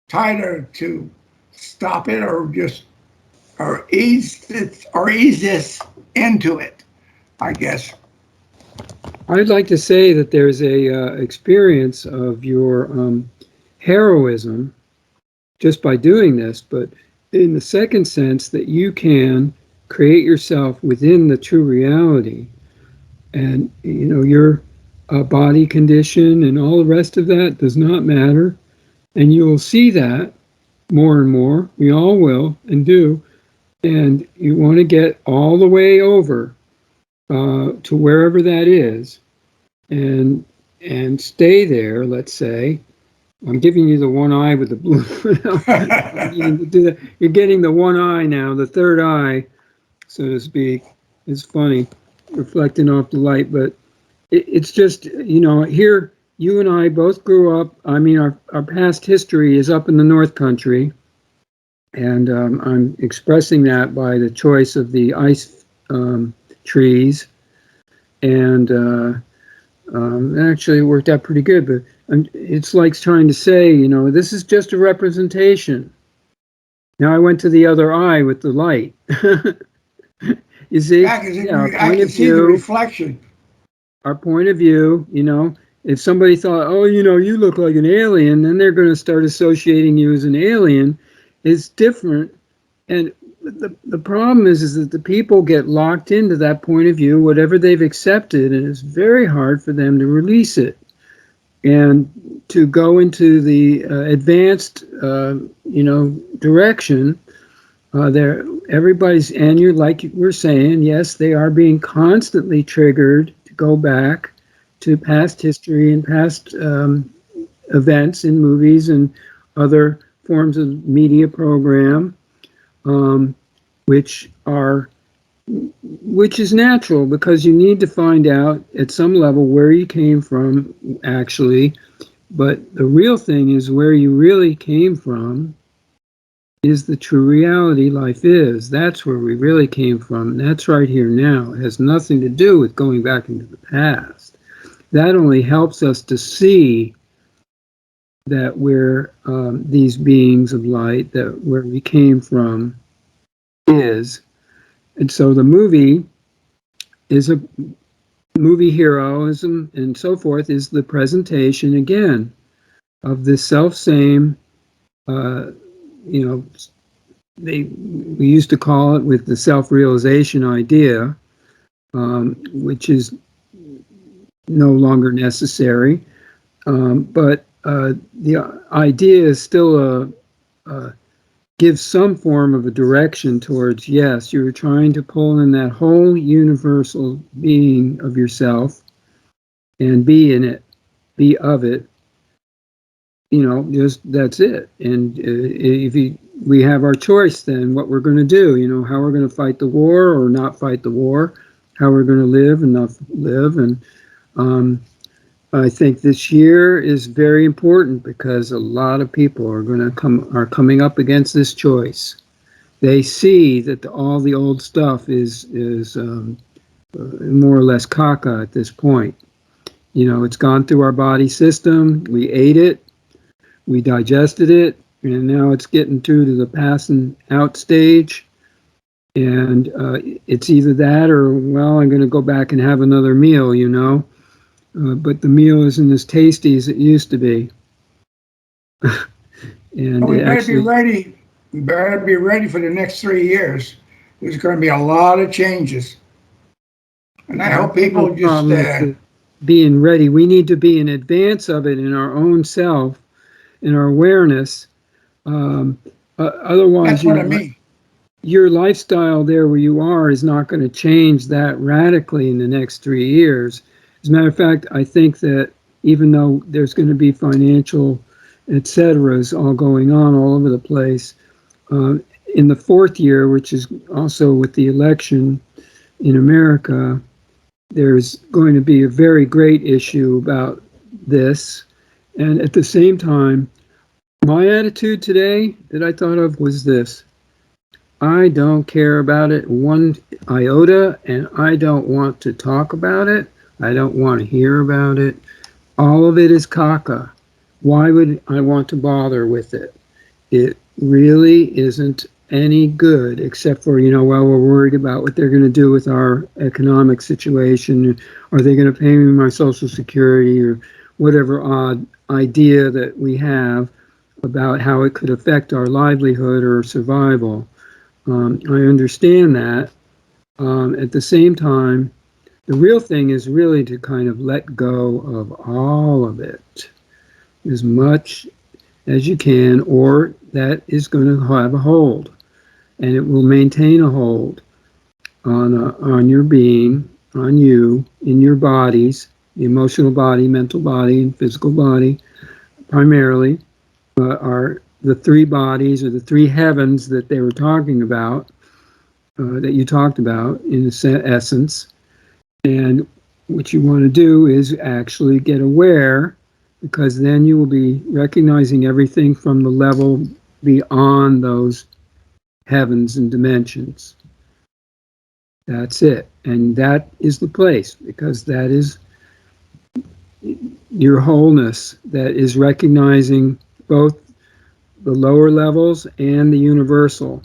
try to stop it, or just ease this into it, I guess. I'd like to say that there's a experience of your heroism just by doing this, but in the second sense that you can create yourself within the true reality, and your body condition and all the rest of that does not matter, and you will see that more and more. We all will and do, and you want to get all the way over to wherever that is, and stay there. Let's say I'm giving you the one eye with the blue. You're getting the one eye now, the third eye, so to speak. It's funny, reflecting off the light, but it's just, here you and I both grew up. I mean, our past history is up in the North Country, and I'm expressing that by the choice of the ice trees, and actually it worked out pretty good. But it's like trying to say, this is just a representation. Now I went to the other eye with the light. You see, I can see the reflection. Our point of view, if somebody thought, oh, you look like an alien, then they're going to start associating you as an alien. It's different. And the problem is that the people get locked into that point of view, whatever they've accepted, and it's very hard for them to release it. And to go into the advanced, direction, everybody's, and you're like we're saying, yes, they are being constantly triggered to go back to past history and past events in movies and other forms of media program, which is natural, because you need to find out at some level where you came from, actually. But the real thing is, where you really came from is the true reality life is. That's where we really came from. That's right here now. It has nothing to do with going back into the past. That only helps us to see that we're these beings of light, that where we came from is. And so the movie is a movie, heroism and so forth, is the presentation again of this self-same, we used to call it, with the self-realization idea, which is no longer necessary. But the idea is still gives some form of a direction towards, yes, you're trying to pull in that whole universal being of yourself and be in it, be of it. Just that's it. And we have our choice then, what we're going to do, how we're going to fight the war or not fight the war, how we're going to live and not live. And I think this year is very important, because a lot of people are coming up against this choice. They see that all the old stuff is more or less caca at this point. It's gone through our body system. We ate it, we digested it, and now it's getting through to the passing out stage. And it's either that or, well, I'm going to go back and have another meal, but the meal isn't as tasty as it used to be. And we better be ready. We better be ready for the next 3 years. There's going to be a lot of changes. And I hope people just... being ready. We need to be in advance of it in our own self, in our awareness. Otherwise, that's what I mean. Your lifestyle there where you are is not going to change that radically in the next 3 years. As a matter of fact, I think that even though there's going to be financial et ceteras all going on all over the place, in the fourth year, which is also with the election in America, there's going to be a very great issue about this. And at the same time, my attitude today that I thought of was this: I don't care about it one iota, and I don't want to talk about it. I don't want to hear about it. All of it is caca. Why would I want to bother with it? It really isn't any good, except for, we're worried about what they're going to do with our economic situation. Are they going to pay me my Social Security, or whatever odd idea that we have about how it could affect our livelihood or survival? I understand that. At the same time, the real thing is really to kind of let go of all of it as much as you can, or that is going to have a hold, and it will maintain a hold on your being, on you, in your bodies, the emotional body, mental body, and physical body, primarily, are the three bodies, or the three heavens that they were talking about, that you talked about in essence. And what you want to do is actually get aware, because then you will be recognizing everything from the level beyond those heavens and dimensions. That's it. And that is the place, because that is your wholeness, that is recognizing both the lower levels and the universal.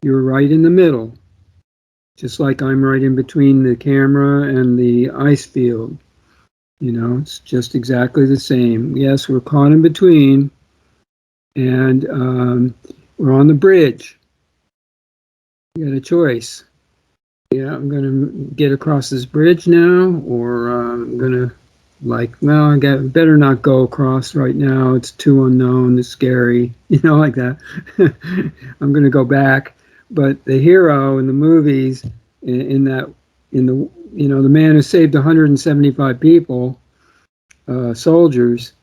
You're right in the middle, just like I'm right in between the camera and the ice field. You know, it's just exactly the same. Yes, we're caught in between, and we're on the bridge. You got a choice. Yeah, I'm going to get across this bridge now, or I'm going to, well, better not go across right now. It's too unknown. It's scary, like that. I'm going to go back. But the hero in the movies, the man who saved 175 people, soldiers,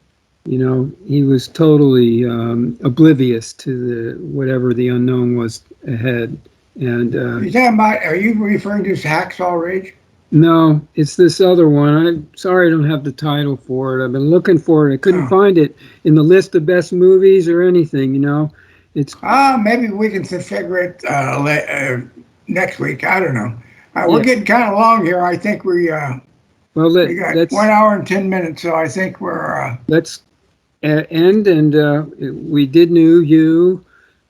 he was totally oblivious to whatever the unknown was ahead. And are you referring to Hacksaw Ridge? No, it's this other one. I'm sorry I don't have the title for it. I've been looking for it. I couldn't find it in the list of best movies or anything, It's maybe we can figure it next week. I don't know. We're getting kind of long here. I think we got 1 hour and 10 minutes, so I think we're... Let's end, and we did know you.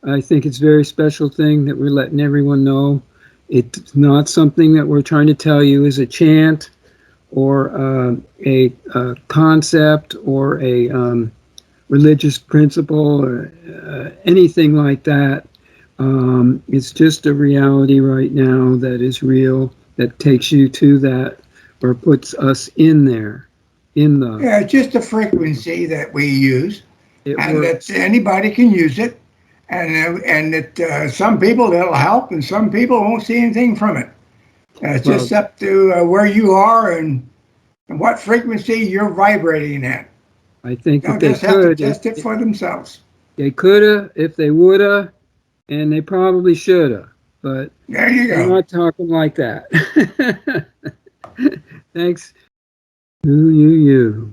I think it's a very special thing that we're letting everyone know. It's not something that we're trying to tell you is a chant or a concept or a religious principle or anything like that. It's just a reality right now that is real, that takes you to that, or puts us in there. Yeah, it's just a frequency that we use, and works. that anybody can use it. And that some people it'll help, and some people won't see anything from it. It's just up to where you are and what frequency you're vibrating at. I think They'll that they just have to test it for themselves. They coulda, if they woulda, and they probably shoulda. But there you go. We're not talking like that. Thanks. You.